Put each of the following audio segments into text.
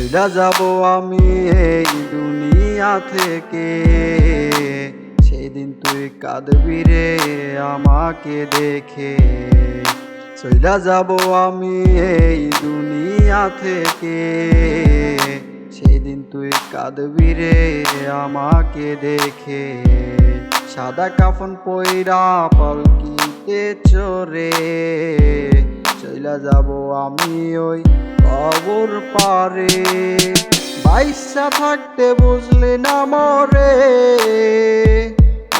চইলা যাব আমি এই দুনিয়া থেকে, সেদিন তুই কাঁদবি রে আমাকে দেখে। চইলা যাব আমি এই দুনিয়া থেকে, সেদিন তুই কাঁদবি রে আমাকে দেখে। সাদা কাফন পইরা পালকিতে চড়ে চইলা যাব আমি ওই কবর পারে। বাইসা থাকতে বুঝলি না মরে,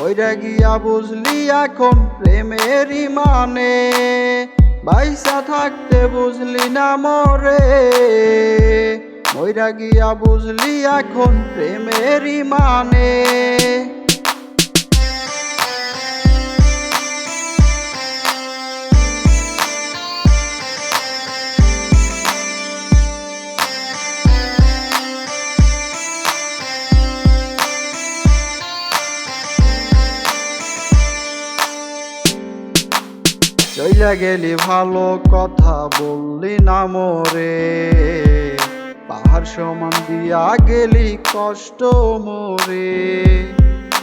ওইটা গিয়া বুঝলি এখন প্রেমেরই মানে। বাইসা থাকতে বুঝলি না মরে, ওইটা গিয়া বুঝলি এখন প্রেমেরই মানে। চইলা গেলি ভালো কথা বললি না মোরে, পাহাড় সমান দিয়া গেলি কষ্ট মোরে।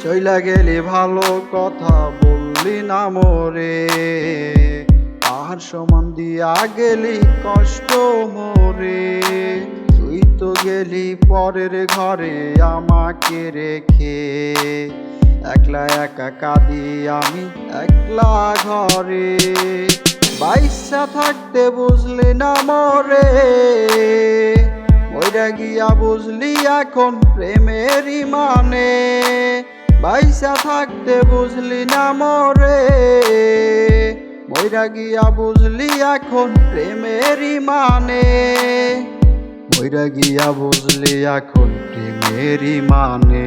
চইলা গেলি ভালো কথা বললি না মোরে, পাহাড় সমান দিয়া গেলি কষ্ট মোরে। তুই তো গেলি পরের ঘরে আমাকে রেখে, একলা একা কাঁদি আমি একলা ঘরে। বাইসা থাকতে বুঝলি না মরে, ওইটা গিয়া বুঝলি এখন প্রেমেরই মানে। বাইসা থাকতে বুঝলি না মরে, ওইটা গিয়া বুঝলি এখন প্রেমেরই মানে। ওইটা গিয়া বুঝলি এখন প্রেমেরই মানে।